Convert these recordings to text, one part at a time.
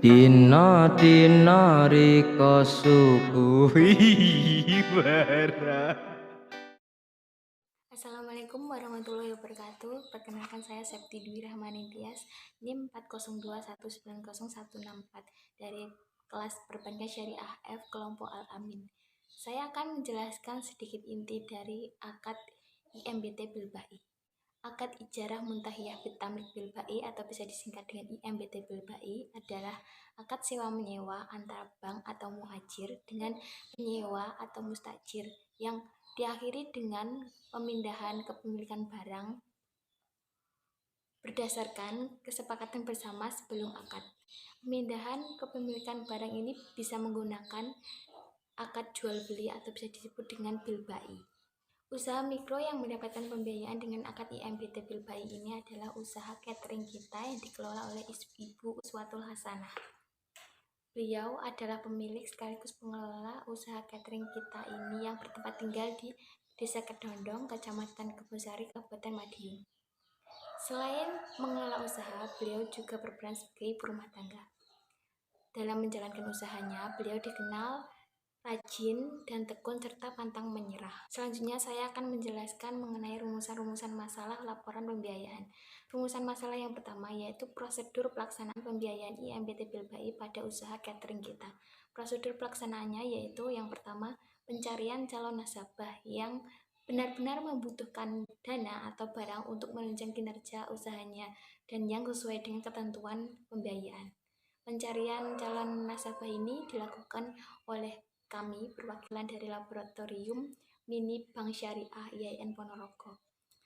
Dina rika subuhi bara. Assalamualaikum warahmatullahi wabarakatuh. Perkenalkan saya Septi Dwi Rahmani Tias, NIM 402190164 dari kelas Perbankan Syariah F kelompok Al-Amin. Saya akan menjelaskan sedikit inti dari akad IMBT Bilbai. Akad Ijarah Muntahiyah Bitamlik Bilbai atau bisa disingkat dengan IMBT Bilbai adalah akad sewa menyewa antara bank atau muhajir dengan penyewa atau mustajir yang diakhiri dengan pemindahan kepemilikan barang berdasarkan kesepakatan bersama sebelum akad. Pemindahan kepemilikan barang ini bisa menggunakan akad jual beli atau bisa disebut dengan bilbai. Usaha mikro yang mendapatkan pembiayaan dengan akad IMBT Bilbai ini adalah usaha catering kita yang dikelola oleh Ibu Uswatul Hasanah. Beliau adalah pemilik sekaligus pengelola usaha catering kita ini yang bertempat tinggal di Desa Kedondong, Kecamatan Kebonsari, Kabupaten Madiun. Selain mengelola usaha, beliau juga berperan sebagai ibu rumah tangga. Dalam menjalankan usahanya, beliau dikenal rajin dan tekun serta pantang menyerah. Selanjutnya saya akan menjelaskan mengenai rumusan-rumusan masalah laporan pembiayaan. Rumusan masalah yang pertama yaitu prosedur pelaksanaan pembiayaan IMBT Bilbai pada usaha catering kita. Prosedur pelaksanaannya yaitu yang pertama, pencarian calon nasabah yang benar-benar membutuhkan dana atau barang untuk menunjang kinerja usahanya dan yang sesuai dengan ketentuan pembiayaan. Pencarian calon nasabah ini dilakukan oleh kami perwakilan dari Laboratorium Mini Bank Syariah IAIN Ponorogo.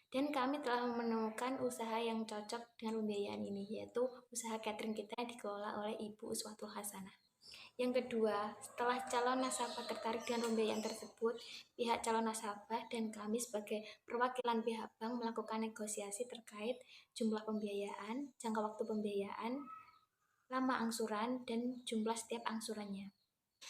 Dan kami telah menemukan usaha yang cocok dengan pembiayaan ini, yaitu usaha catering kita yang dikelola oleh Ibu Uswatul Hasanah. Yang kedua, setelah calon nasabah tertarik dengan pembiayaan tersebut, pihak calon nasabah dan kami sebagai perwakilan pihak bank melakukan negosiasi terkait jumlah pembiayaan, jangka waktu pembiayaan, lama angsuran, dan jumlah setiap angsurannya.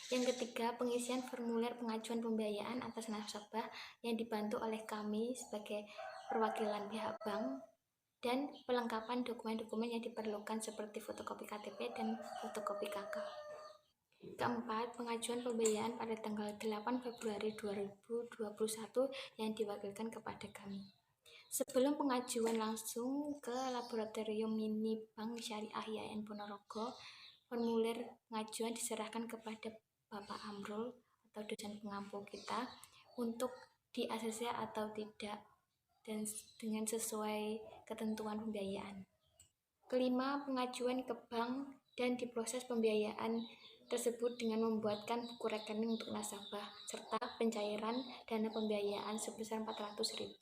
Yang ketiga, pengisian formulir pengajuan pembiayaan atas nasabah yang dibantu oleh kami sebagai perwakilan pihak bank dan pelengkapan dokumen-dokumen yang diperlukan seperti fotokopi KTP dan fotokopi KK. Keempat, pengajuan pembiayaan pada tanggal 8 Februari 2021 yang diwakilkan kepada kami. Sebelum pengajuan langsung ke Laboratorium Mini Bank Syariah IAIN Ponorogo, formulir pengajuan diserahkan kepada Bapak Amrul atau dosen pengampu kita untuk di-ACC atau tidak dan dengan sesuai ketentuan pembiayaan. Kelima, pengajuan ke bank dan diproses pembiayaan tersebut dengan membuatkan buku rekening untuk nasabah serta pencairan dana pembiayaan sebesar 400.000.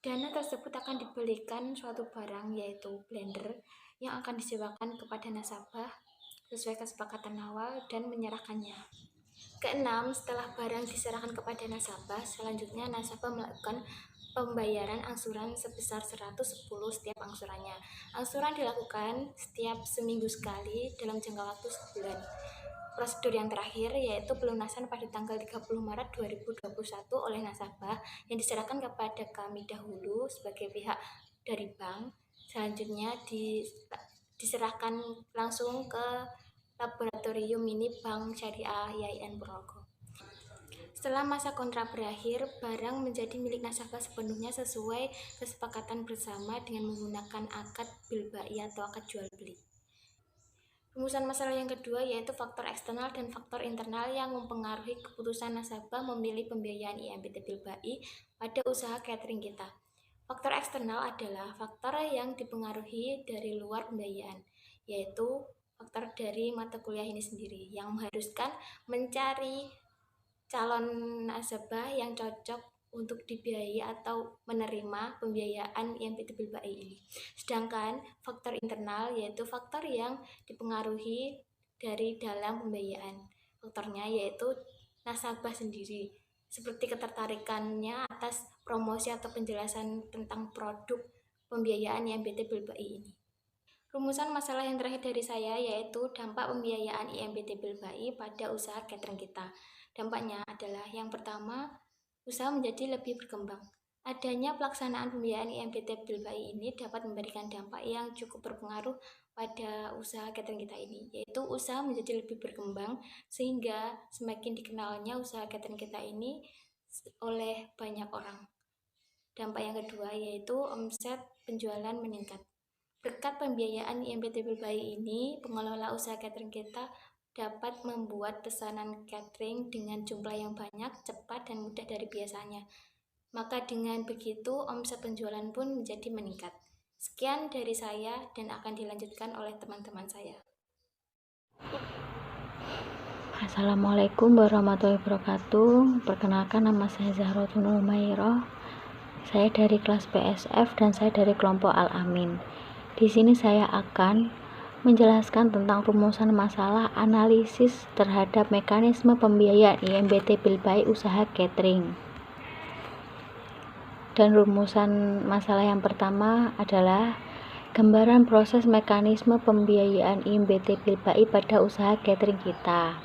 Dana tersebut akan dibelikan suatu barang yaitu blender yang akan disewakan kepada nasabah sesuai kesepakatan awal dan menyerahkannya. Keenam, setelah barang diserahkan kepada nasabah, selanjutnya nasabah melakukan pembayaran angsuran sebesar 110 setiap angsurannya. Angsuran dilakukan setiap seminggu sekali dalam jangka waktu sebulan. Prosedur yang terakhir yaitu pelunasan pada tanggal 30 Maret 2021 oleh nasabah yang diserahkan kepada kami dahulu sebagai pihak dari bank. Selanjutnya diserahkan langsung ke Laboratorium Mini Bank Syariah IAIN Ponorogo. Setelah masa kontrak berakhir, barang menjadi milik nasabah sepenuhnya sesuai kesepakatan bersama dengan menggunakan akad bilbai atau akad jual beli. Rumusan masalah yang kedua yaitu faktor eksternal dan faktor internal yang mempengaruhi keputusan nasabah memilih pembiayaan IMBT Bilbai pada usaha catering kita. Faktor eksternal adalah faktor yang dipengaruhi dari luar pembiayaan, yaitu faktor dari mata kuliah ini sendiri yang mengharuskan mencari calon nasabah yang cocok untuk dibiayai atau menerima pembiayaan IMBT Bilbai ini. Sedangkan faktor internal yaitu faktor yang dipengaruhi dari dalam pembiayaan. Faktornya yaitu nasabah sendiri, seperti ketertarikannya atas promosi atau penjelasan tentang produk pembiayaan IMBT Bilbai ini. Rumusan masalah yang terakhir dari saya yaitu dampak pembiayaan IMBT Bilbai pada usaha catering kita. Dampaknya adalah yang pertama, usaha menjadi lebih berkembang. Adanya pelaksanaan pembiayaan IMBT Bilbai ini dapat memberikan dampak yang cukup berpengaruh pada usaha catering kita ini, yaitu usaha menjadi lebih berkembang sehingga semakin dikenalnya usaha catering kita ini oleh banyak orang. Dampak yang kedua yaitu omset penjualan meningkat. Berkat pembiayaan IMBT Bilbai ini, pengelola usaha catering kita dapat membuat pesanan catering dengan jumlah yang banyak, cepat, dan mudah dari biasanya. Maka dengan begitu, omset penjualan pun menjadi meningkat. Sekian dari saya dan akan dilanjutkan oleh teman-teman saya. Assalamualaikum warahmatullahi wabarakatuh. Perkenalkan, nama saya Zahratul Umayroh. Saya dari kelas PSF dan saya dari kelompok Al-Amin. Di sini saya akan menjelaskan tentang rumusan masalah analisis terhadap mekanisme pembiayaan IMBT Bilbai usaha catering. Dan rumusan masalah yang pertama adalah gambaran proses mekanisme pembiayaan IMBT Bilbai pada usaha catering kita.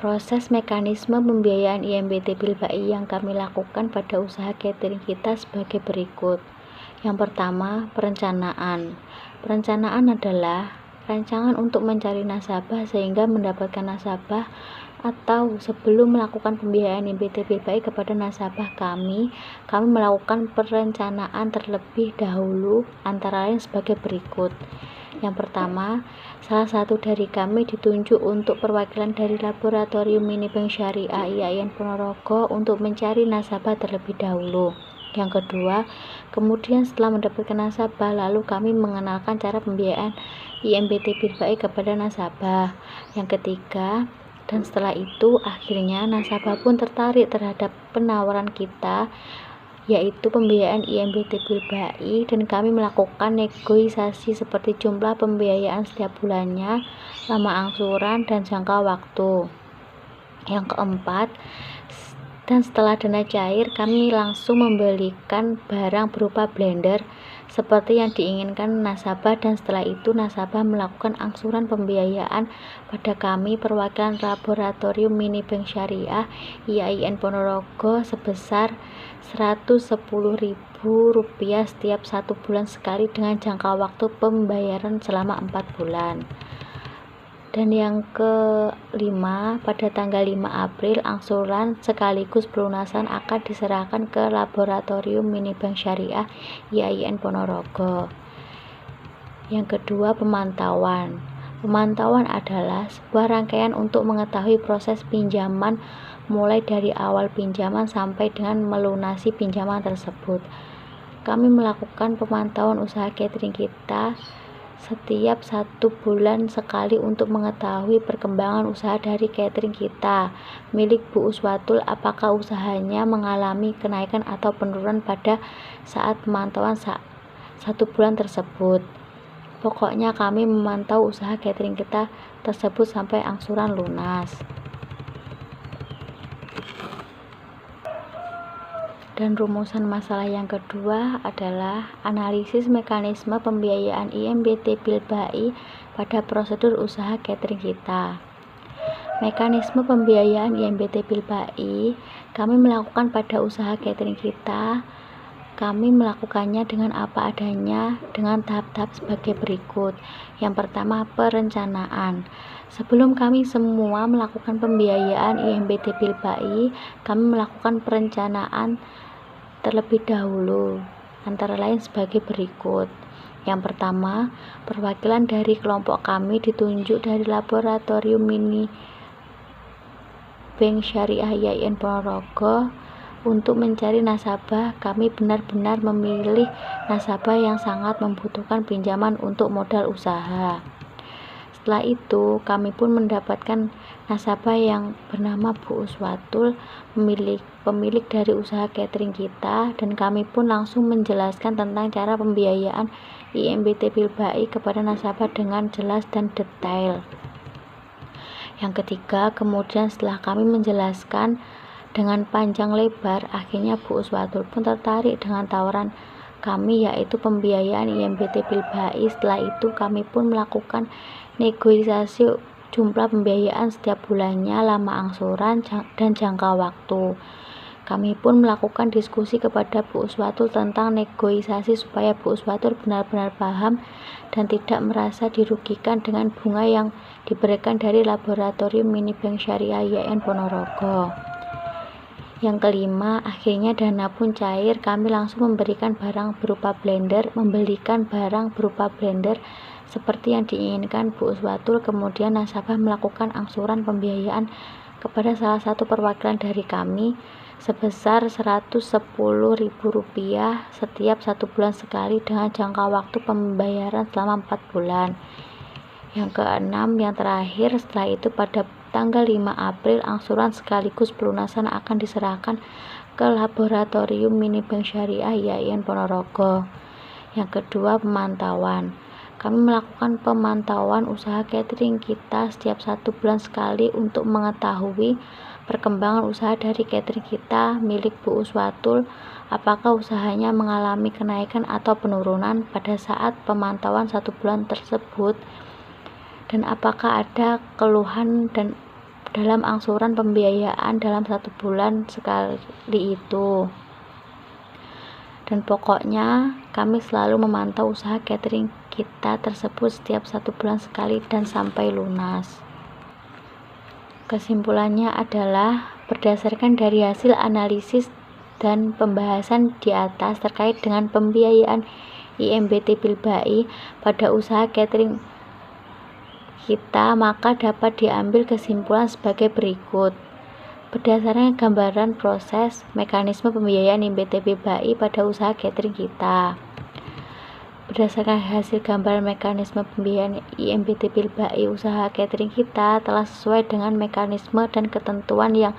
Proses mekanisme pembiayaan IMBT Bilbai yang kami lakukan pada usaha catering kita sebagai berikut. Yang pertama, perencanaan. Perencanaan adalah rancangan untuk mencari nasabah sehingga mendapatkan nasabah, atau sebelum melakukan pembiayaan IMBT Bilbai kepada nasabah kami melakukan perencanaan terlebih dahulu, antara lain sebagai berikut. Yang pertama, salah satu dari kami ditunjuk untuk perwakilan dari Laboratorium Mini Bank Syariah IAIN Ponorogo untuk mencari nasabah terlebih dahulu. Yang kedua, kemudian setelah mendapatkan nasabah, lalu kami mengenalkan cara pembiayaan IMBT Bilbai kepada nasabah. Yang ketiga, dan setelah itu akhirnya nasabah pun tertarik terhadap penawaran kita, yaitu pembiayaan IMBT Bilbai, dan kami melakukan negosiasi seperti jumlah pembiayaan setiap bulannya, lama angsuran, dan jangka waktu. Yang keempat, dan setelah dana cair, kami langsung membelikan barang berupa blender seperti yang diinginkan nasabah, dan setelah itu nasabah melakukan angsuran pembiayaan pada kami perwakilan Laboratorium Mini Bank Syariah IAIN Ponorogo sebesar Rp110.000 setiap 1 bulan sekali dengan jangka waktu pembayaran selama 4 bulan. Dan yang kelima, pada tanggal 5 April angsuran sekaligus pelunasan akan diserahkan ke Laboratorium Mini Bank Syariah IAIN Ponorogo. Yang kedua, pemantauan. Pemantauan adalah sebuah rangkaian untuk mengetahui proses pinjaman mulai dari awal pinjaman sampai dengan melunasi pinjaman tersebut. Kami melakukan pemantauan usaha catering kita setiap 1 bulan sekali untuk mengetahui perkembangan usaha dari catering kita milik Bu Uswatul, apakah usahanya mengalami kenaikan atau penurunan pada saat pemantauan 1 bulan tersebut. Pokoknya kami memantau usaha catering kita tersebut sampai angsuran lunas. Dan rumusan masalah yang kedua adalah analisis mekanisme pembiayaan IMBT Bilbai pada prosedur usaha catering kita. Mekanisme pembiayaan IMBT Bilbai kami melakukan pada usaha catering kita. Kami melakukannya dengan apa adanya, dengan tahap-tahap sebagai berikut. Yang pertama, perencanaan. Sebelum kami semua melakukan pembiayaan IMBT Bilbai, kami melakukan perencanaan terlebih dahulu, antara lain sebagai berikut. Yang pertama, perwakilan dari kelompok kami ditunjuk dari Laboratorium Mini Bank Syariah IAIN Ponorogo untuk mencari nasabah. Kami benar-benar memilih nasabah yang sangat membutuhkan pinjaman untuk modal usaha. Setelah itu, kami pun mendapatkan nasabah yang bernama Bu Uswatul, pemilik dari usaha catering kita, dan kami pun langsung menjelaskan tentang cara pembiayaan IMBT Bilbai kepada nasabah dengan jelas dan detail. Yang ketiga, kemudian setelah kami menjelaskan dengan panjang lebar, akhirnya Bu Uswatul pun tertarik dengan tawaran kami, yaitu pembiayaan IMBT Bilbai. Setelah itu kami pun melakukan negosiasi jumlah pembiayaan setiap bulannya, lama angsuran, dan jangka waktu. Kami pun melakukan diskusi kepada Bu Uswatul tentang negosiasi supaya Bu Uswatul benar-benar paham dan tidak merasa dirugikan dengan bunga yang diberikan dari Laboratorium Mini Bank Syariah IAIN Ponorogo. Yang kelima, akhirnya dana pun cair. Kami langsung memberikan barang berupa blender, membelikan barang berupa blender seperti yang diinginkan Bu Uswatul. Kemudian nasabah melakukan angsuran pembiayaan kepada salah satu perwakilan dari kami sebesar Rp110.000 setiap 1 bulan sekali dengan jangka waktu pembayaran selama 4 bulan. Yang keenam, yang terakhir, setelah itu pada tanggal 5 April angsuran sekaligus pelunasan akan diserahkan ke Laboratorium Mini Bank Syariah IAIN Ponorogo. Yang kedua, pemantauan. Kami melakukan pemantauan usaha catering kita setiap 1 bulan sekali untuk mengetahui perkembangan usaha dari catering kita milik Bu Uswatul, apakah usahanya mengalami kenaikan atau penurunan pada saat pemantauan 1 bulan tersebut, dan apakah ada keluhan dan dalam angsuran pembiayaan dalam 1 bulan sekali itu. Dan pokoknya kami selalu memantau usaha catering kita tersebut setiap 1 bulan sekali dan sampai lunas. Kesimpulannya adalah berdasarkan dari hasil analisis dan pembahasan di atas terkait dengan pembiayaan IMBT Bilbai pada usaha catering kita, maka dapat diambil kesimpulan sebagai berikut. Berdasarkan gambaran proses mekanisme pembiayaan IMBT Bilbai pada usaha catering kita. Berdasarkan hasil gambaran mekanisme pembiayaan IMBT Bilbai, usaha catering kita telah sesuai dengan mekanisme dan ketentuan yang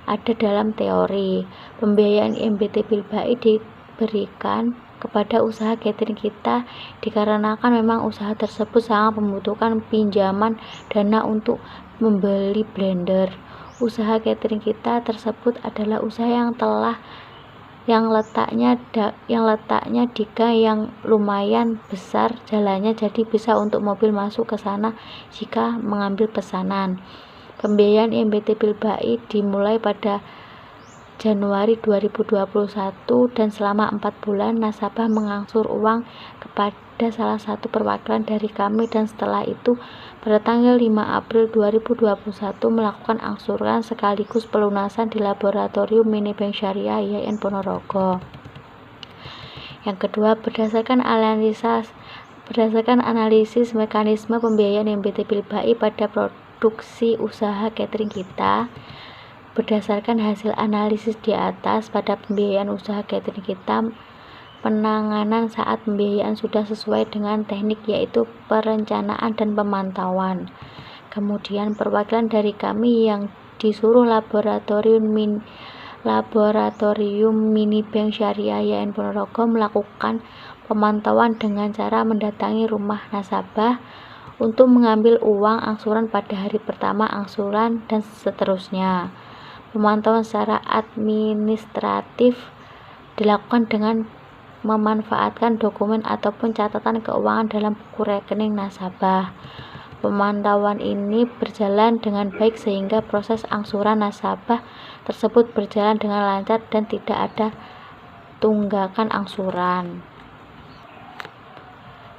ada dalam teori. Pembiayaan IMBT Bilbai diberikan kepada usaha catering kita dikarenakan memang usaha tersebut sangat membutuhkan pinjaman dana untuk membeli blender. Usaha catering kita tersebut adalah usaha yang letaknya di gang yang lumayan besar jalannya, jadi bisa untuk mobil masuk ke sana jika mengambil pesanan. Pembiayaan IMBT Bilbai dimulai pada Januari 2021 dan selama 4 bulan nasabah mengangsur uang kepada salah satu perwakilan dari kami, dan setelah itu pada tanggal 5 April 2021 melakukan angsuran sekaligus pelunasan di Laboratorium Mini Bank Syariah IAIN Ponorogo. Yang kedua, berdasarkan analisis mekanisme pembiayaan IMBT Bilbai pada produksi usaha catering kita. Berdasarkan hasil analisis di atas pada pembiayaan usaha catering kita, penanganan saat pembiayaan sudah sesuai dengan teknik, yaitu perencanaan dan pemantauan. Kemudian perwakilan dari kami yang disuruh Laboratorium Mini Bank Syariah IAIN Ponorogo melakukan pemantauan dengan cara mendatangi rumah nasabah untuk mengambil uang angsuran pada hari pertama angsuran dan seterusnya. Pemantauan secara administratif dilakukan dengan memanfaatkan dokumen ataupun catatan keuangan dalam buku rekening nasabah. Pemantauan ini berjalan dengan baik sehingga proses angsuran nasabah tersebut berjalan dengan lancar dan tidak ada tunggakan angsuran.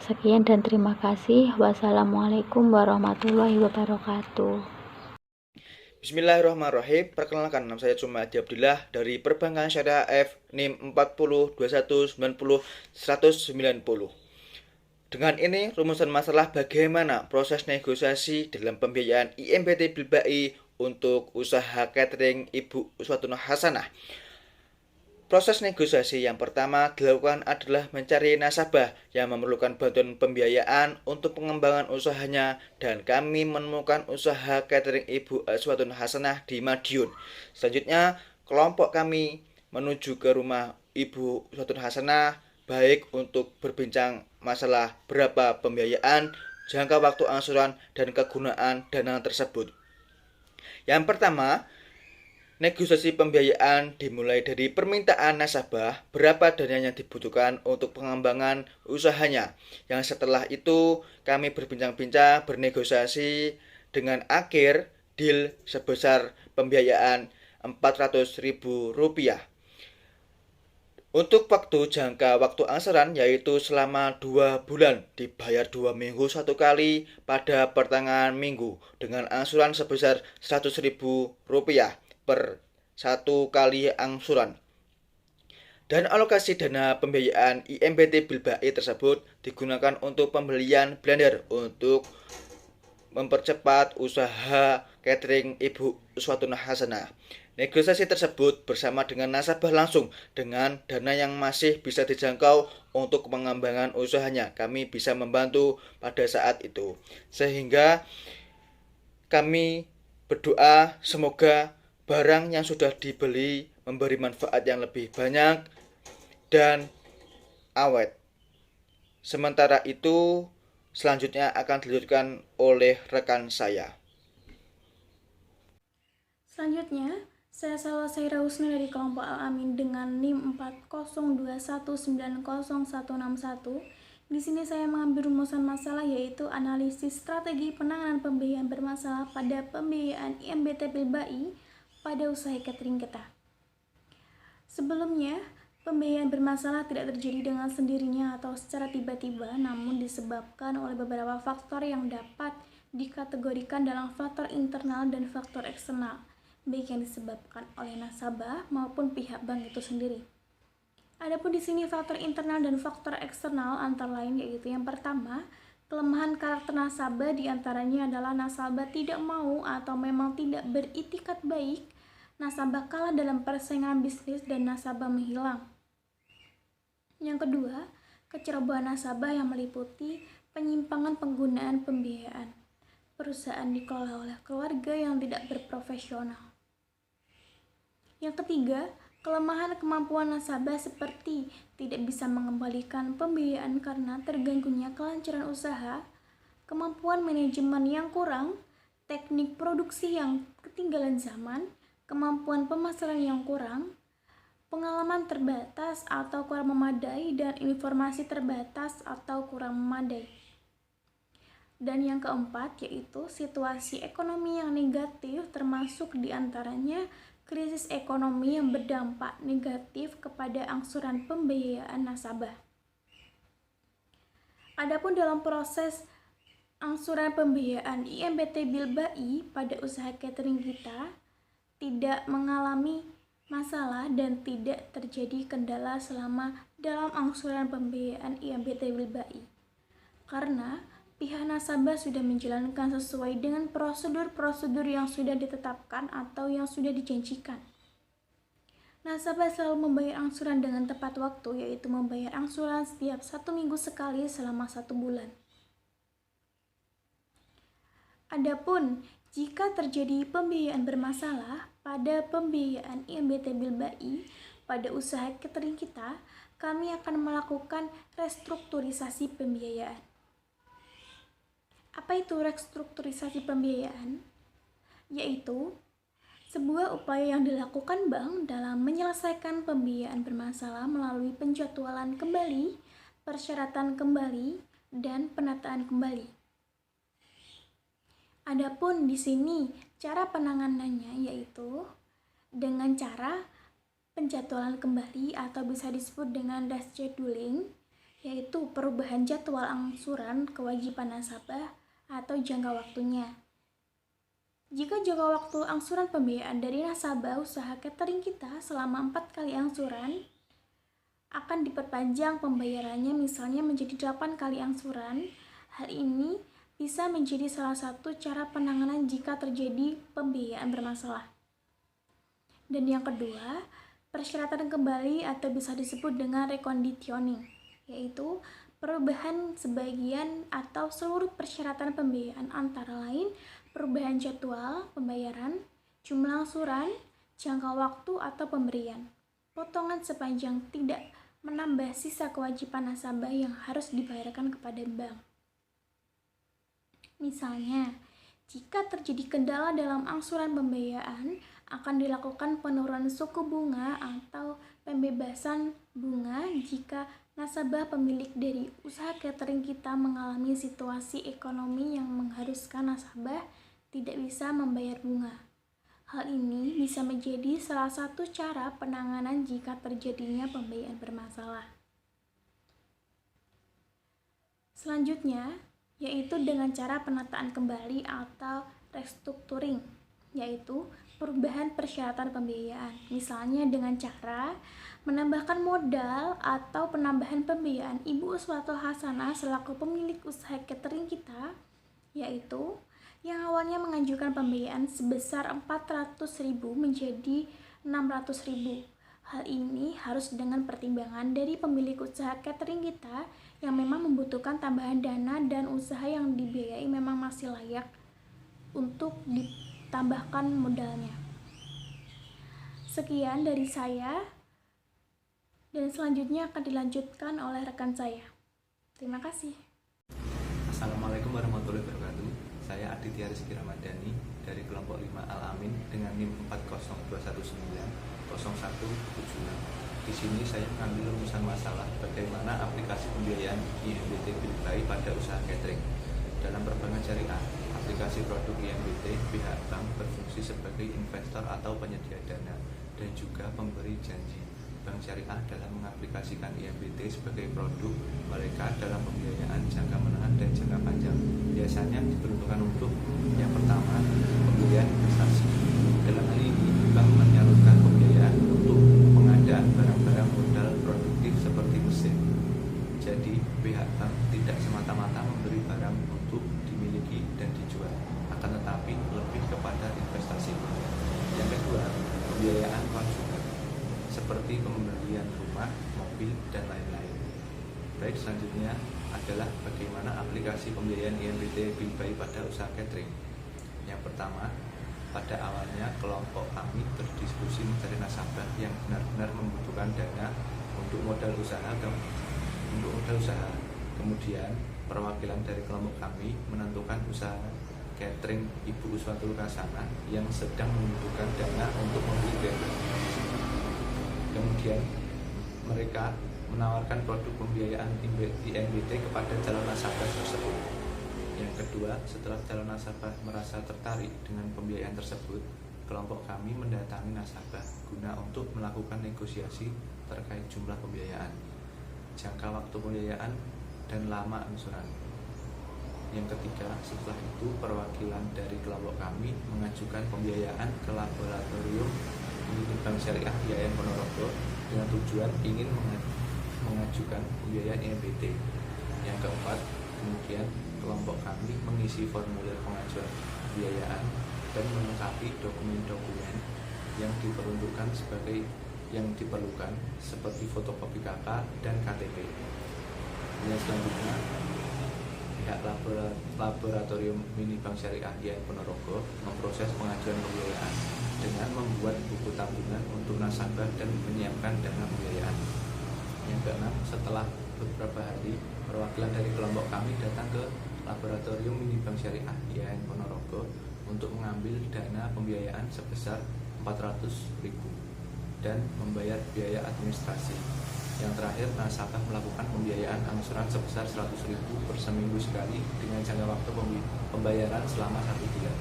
Sekian dan terima kasih. Wassalamualaikum warahmatullahi wabarakatuh. Bismillahirrahmanirrahim. Perkenalkan, nama saya Jumadi Abdillah dari Perbankan Syariah F NIM 402190-190. Dengan ini, rumusan masalah bagaimana proses negosiasi dalam pembiayaan IMBT Bilbai untuk usaha catering Ibu Uswatun Hasanah. Proses negosiasi yang pertama dilakukan adalah mencari nasabah yang memerlukan bantuan pembiayaan untuk pengembangan usahanya, dan kami menemukan usaha catering Ibu Uswatun Hasanah di Madiun. Selanjutnya, kelompok kami menuju ke rumah Ibu Uswatun Hasanah baik untuk berbincang masalah berapa pembiayaan, jangka waktu angsuran, dan kegunaan dana tersebut. Yang pertama, negosiasi pembiayaan dimulai dari permintaan nasabah berapa dana yang dibutuhkan untuk pengembangan usahanya. Yang setelah itu kami berbincang-bincang, bernegosiasi dengan akhir deal sebesar pembiayaan Rp400.000. Untuk jangka waktu angsuran yaitu selama 2 bulan, dibayar 2 minggu 1 kali pada pertengahan minggu dengan angsuran sebesar Rp100.000 per 1 kali angsuran. Dan alokasi dana pembiayaan IMBT Bilbai tersebut digunakan untuk pembelian blender untuk mempercepat usaha catering Ibu Uswatun Hasanah. Negosiasi tersebut bersama dengan nasabah langsung dengan dana yang masih bisa dijangkau untuk pengembangan usahanya. Kami bisa membantu pada saat itu. Sehingga kami berdoa semoga barang yang sudah dibeli memberi manfaat yang lebih banyak dan awet. Sementara itu, selanjutnya akan dilanjutkan oleh rekan saya. Selanjutnya, saya Salwa Saira Husna dari kelompok Al-Amin dengan NIM 402190161. Di sini saya mengambil rumusan masalah yaitu analisis strategi penanganan pembiayaan bermasalah pada pembiayaan IMBT Bilbai pada usaha catering kita. Sebelumnya, pembiayaan bermasalah tidak terjadi dengan sendirinya atau secara tiba-tiba, namun disebabkan oleh beberapa faktor yang dapat dikategorikan dalam faktor internal dan faktor eksternal, baik yang disebabkan oleh nasabah maupun pihak bank itu sendiri. Adapun di sini faktor internal dan faktor eksternal antara lain yaitu yang pertama, kelemahan karakter nasabah diantaranya adalah nasabah tidak mau atau memang tidak beritikat baik, nasabah kalah dalam persaingan bisnis dan nasabah menghilang. Yang kedua, kecerobohan nasabah yang meliputi penyimpangan penggunaan pembiayaan. Perusahaan dikelola oleh keluarga yang tidak berprofesional. Yang ketiga, kelemahan kemampuan nasabah seperti tidak bisa mengembalikan pembiayaan karena terganggunya kelancaran usaha, kemampuan manajemen yang kurang, teknik produksi yang ketinggalan zaman, kemampuan pemasaran yang kurang, pengalaman terbatas atau kurang memadai, dan informasi terbatas atau kurang memadai. Dan yang keempat yaitu situasi ekonomi yang negatif, termasuk diantaranya krisis ekonomi yang berdampak negatif kepada angsuran pembiayaan nasabah. Adapun dalam proses angsuran pembiayaan IMBT Bilbai pada usaha catering kita tidak mengalami masalah dan tidak terjadi kendala selama dalam angsuran pembiayaan IMBT Bilbai. Karena pihak nasabah sudah menjalankan sesuai dengan prosedur-prosedur yang sudah ditetapkan atau yang sudah dijanjikan. Nasabah selalu membayar angsuran dengan tepat waktu, yaitu membayar angsuran setiap 1 minggu sekali selama 1 bulan. Adapun jika terjadi pembiayaan bermasalah pada pembiayaan IMBT Bilbai pada usaha catering kita, kami akan melakukan restrukturisasi pembiayaan. Apa itu restrukturisasi pembiayaan? Yaitu sebuah upaya yang dilakukan bank dalam menyelesaikan pembiayaan bermasalah melalui penjadwalan kembali, persyaratan kembali, dan penataan kembali. Adapun di sini cara penanganannya yaitu dengan cara penjadwalan kembali atau bisa disebut dengan rescheduling, yaitu perubahan jadwal angsuran kewajiban nasabah atau jangka waktunya. Jika jangka waktu angsuran pembiayaan dari nasabah usaha catering kita selama 4 kali angsuran, akan diperpanjang pembayarannya misalnya menjadi 8 kali angsuran. Hal ini bisa menjadi salah satu cara penanganan jika terjadi pembiayaan bermasalah. Dan yang kedua, persyaratan kembali atau bisa disebut dengan reconditioning, yaitu perubahan sebagian atau seluruh persyaratan pembiayaan antara lain perubahan jadwal pembayaran, jumlah angsuran, jangka waktu atau pemberian, potongan sepanjang tidak menambah sisa kewajiban nasabah yang harus dibayarkan kepada bank. Misalnya, jika terjadi kendala dalam angsuran pembiayaan, akan dilakukan penurunan suku bunga atau pembebasan bunga jika nasabah pemilik dari usaha catering kita mengalami situasi ekonomi yang mengharuskan nasabah tidak bisa membayar bunga. Hal ini bisa menjadi salah satu cara penanganan jika terjadinya pembiayaan bermasalah. Selanjutnya, yaitu dengan cara penataan kembali atau restructuring, yaitu perubahan persyaratan pembiayaan. Misalnya dengan cara menambahkan modal atau penambahan pembiayaan Ibu Uswatul Hasanah selaku pemilik usaha catering kita, yaitu yang awalnya mengajukan pembiayaan sebesar 400.000 menjadi 600.000. Hal ini harus dengan pertimbangan dari pemilik usaha catering kita yang memang membutuhkan tambahan dana dan usaha yang dibiayai memang masih layak untuk ditambahkan modalnya. Sekian dari saya, dan selanjutnya akan dilanjutkan oleh rekan saya. Terima kasih. Assalamualaikum warahmatullahi wabarakatuh. Saya Aditya Rizky Ramadhani dari kelompok 5 Al-Amin dengan NIM 402190176. Di sini saya mengambil rumusan masalah bagaimana aplikasi pembiayaan IMBT Bilbai pada usaha catering. Dalam perbankan syariah, aplikasi produk IMBT pihak bank berfungsi sebagai investor atau penyedia dana dan juga pemberi janji. Bank syariah dalam mengaplikasikan IMBT sebagai produk mereka dalam pembiayaan jangka menengah dan jangka panjang. Biasanya diperuntukkan untuk yang pertama, pembiayaan investasi. Dalam hal ini, bank menyalurkan pembiayaan untuk pengadaan barang-barang modal produktif seperti mesin. Jadi, pihak bank tidak semata-mata memberi barang untuk dimiliki dan dijual, akan tetapi lebih kepada investasi. Yang kedua, pembiayaan konsumen, seperti pembelian rumah, mobil, dan lain-lain. Baik, selanjutnya adalah bagaimana aplikasi pembiayaan IMBT Bilbai pada usaha catering. Yang pertama, pada awalnya kelompok kami berdiskusi mencari nasabah yang benar-benar membutuhkan dana untuk modal usaha. Kemudian, perwakilan dari kelompok kami menentukan usaha catering Ibu Uswatul Hasanah yang sedang membutuhkan dana untuk membeli dana. Kemudian mereka menawarkan produk pembiayaan IMBT kepada calon nasabah tersebut. Yang kedua, setelah calon nasabah merasa tertarik dengan pembiayaan tersebut, kelompok kami mendatangi nasabah guna untuk melakukan negosiasi terkait jumlah pembiayaan, jangka waktu pembiayaan, dan lama angsuran. Yang ketiga, setelah itu perwakilan dari kelompok kami mengajukan pembiayaan ke laboratorium Unit Bank Syariah IAIN Ponorogo dengan tujuan ingin mengajukan pembiayaan IMBT. Yang keempat, kemudian kelompok kami mengisi formulir pengajuan pembiayaan dan melengkapi dokumen-dokumen yang diperlukan seperti fotokopi KK dan KTP. Yang selanjutnya, pihak laboratorium Mini Bank Syariah IAIN Ponorogo memproses pengajuan pembiayaan dengan membuat buku tabungan untuk nasabah dan menyiapkan dana pembiayaan. Yang keenam, setelah beberapa hari, perwakilan dari kelompok kami datang ke laboratorium Mini Bank Syariah IAIN Ponorogo untuk mengambil dana pembiayaan sebesar 400.000 dan membayar biaya administrasi. Yang terakhir, nasabah melakukan pembiayaan angsuran sebesar 100.000 per seminggu sekali dengan jangka waktu pembayaran selama 1 bulan.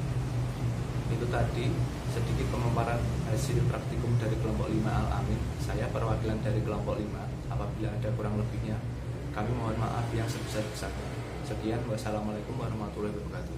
Itu tadi sedikit pemaparan hasil praktikum dari kelompok 5 Al-Amin. Saya perwakilan dari kelompok 5. Apabila ada kurang lebihnya, kami mohon maaf yang sebesar-besarnya. Sekian, wassalamualaikum warahmatullahi wabarakatuh.